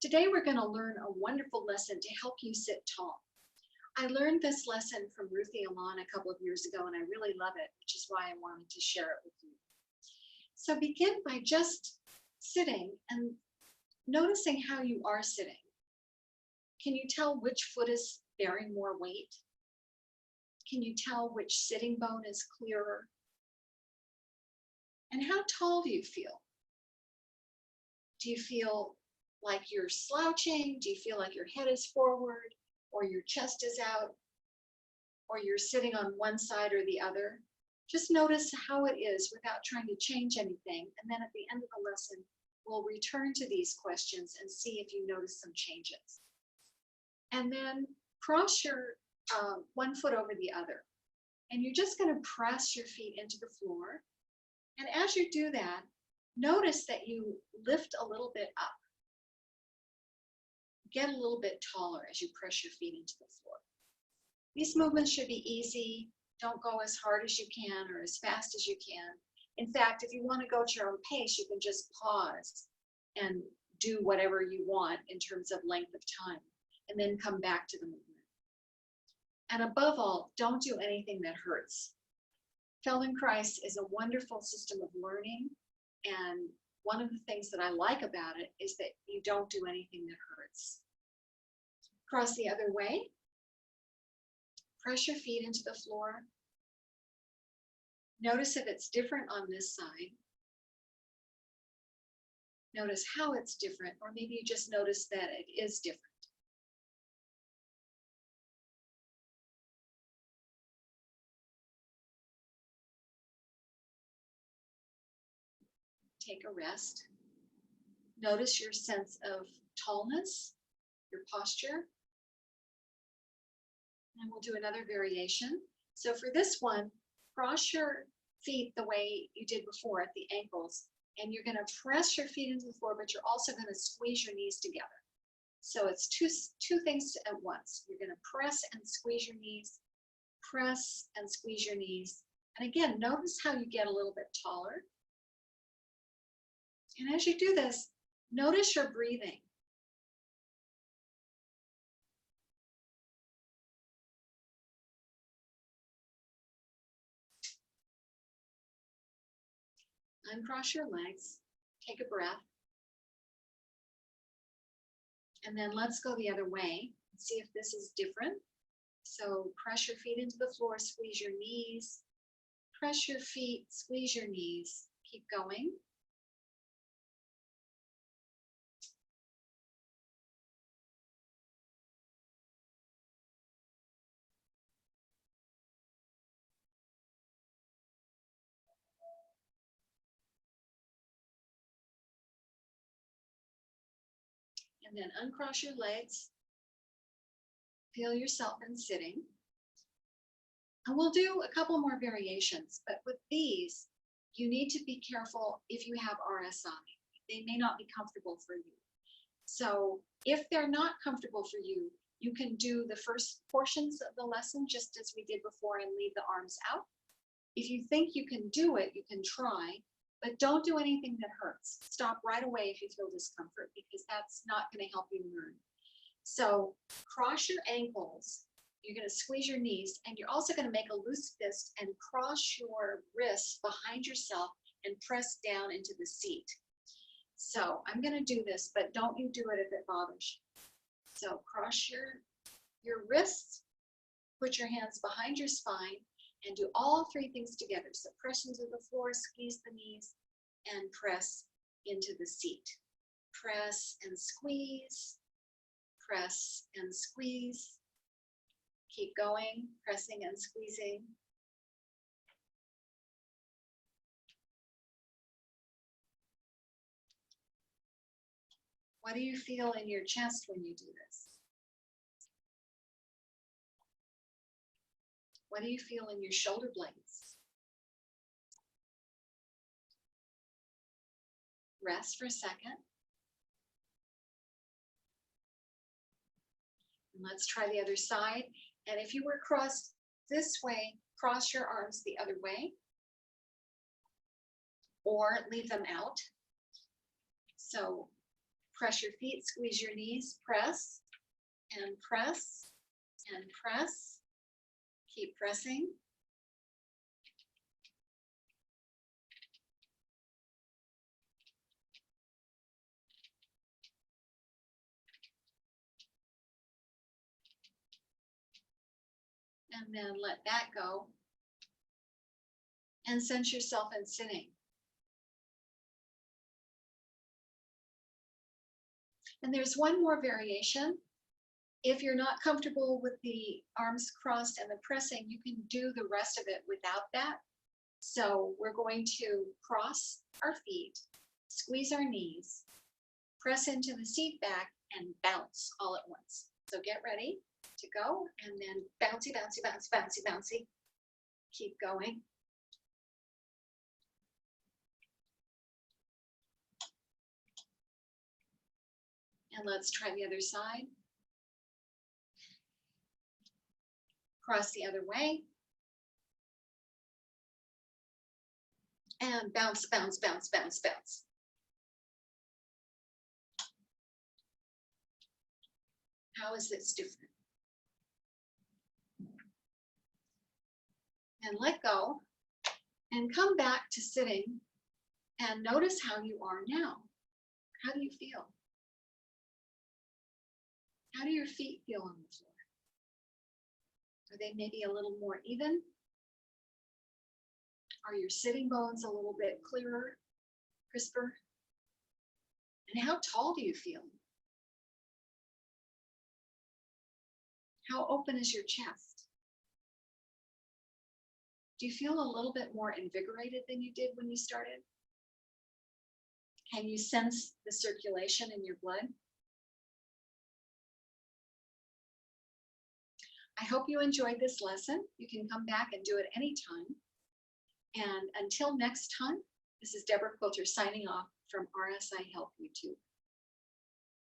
Today we're going to learn a wonderful lesson to help you sit tall. I learned this lesson from Ruthie Alon a couple of years ago and I really love it, which is why I wanted to share it with you. So begin by just sitting and noticing how you are sitting. Can you tell which foot is bearing more weight? Can you tell which sitting bone is clearer? And how tall do you feel? Do you feel like you're slouching? Do you feel like your head is forward or your chest is out or you're sitting on one side or the other? Just notice how it is without trying to change anything. And then at the end of the lesson, we'll return to these questions and see if you notice some changes. And then cross your one foot over the other. And you're just going to press your feet into the floor. And as you do that, notice that you lift a little bit up. Get a little bit taller as you press your feet into the floor. These movements should be easy. Don't go as hard as you can or as fast as you can. In fact, if you want to go at your own pace, you can just pause and do whatever you want in terms of length of time, and then come back to the movement. And above all, don't do anything that hurts. Feldenkrais is a wonderful system of learning, and one of the things that I like about it is that you don't do anything that hurts. Cross the other way. Press your feet into the floor. Notice if it's different on this side. Notice how it's different, or maybe you just notice that it is different. Take a rest. Notice your sense of tallness, your posture. And we'll do another variation. So for this one, cross your feet the way you did before at the ankles, and you're going to press your feet into the floor, but you're also going to squeeze your knees together. So it's two things at once. You're going to press and squeeze your knees, press and squeeze your knees. And again, notice how you get a little bit taller. And as you do this, notice your breathing. Uncross your legs, take a breath. And then let's go the other way and see if this is different. So press your feet into the floor, squeeze your knees. Press your feet, squeeze your knees. Keep going. And then uncross your legs. Feel yourself in sitting. And we'll do a couple more variations, but with these, you need to be careful if you have RSI. They may not be comfortable for you. So if they're not comfortable for you, you can do the first portions of the lesson just as we did before and leave the arms out. If you think you can do it, you can try, but don't do anything that hurts. Stop right away if you feel discomfort, because that's not going to help you learn. So cross your ankles. You're going to squeeze your knees, and you're also going to make a loose fist and cross your wrists behind yourself and press down into the seat. So I'm going to do this, but don't you do it if it bothers you. So cross your wrists, put your hands behind your spine, and do all three things together. So press into the floor, squeeze the knees, and press into the seat. Press and squeeze, press and squeeze. Keep going, pressing and squeezing. What do you feel in your chest when you do this? What do you feel in your shoulder blades? Rest for a second. And let's try the other side. And if you were crossed this way, cross your arms the other way, or leave them out. So Press your feet, squeeze your knees, press and press and press. Keep pressing. And then let that go. And sense yourself in sitting. And there's one more variation. If you're not comfortable with the arms crossed and the pressing, you can do the rest of it without that. So we're going to cross our feet, squeeze our knees, press into the seat back, and bounce all at once. So get ready to go, and then bouncy, bouncy, bouncy, bouncy, bouncy. Keep going. And let's try the other side. Cross the other way. And bounce, bounce, bounce, bounce, bounce. How is this different? And let go and come back to sitting and notice how you are now. How do you feel? How do your feet feel on the floor? Are they maybe a little more even? Are your sitting bones a little bit clearer, crisper? And how tall do you feel? How open is your chest? Do you feel a little bit more invigorated than you did when you started? Can you sense the circulation in your blood? I hope you enjoyed this lesson. You can come back and do it anytime. And until next time, this is Deborah Quilter signing off from RSI Health YouTube.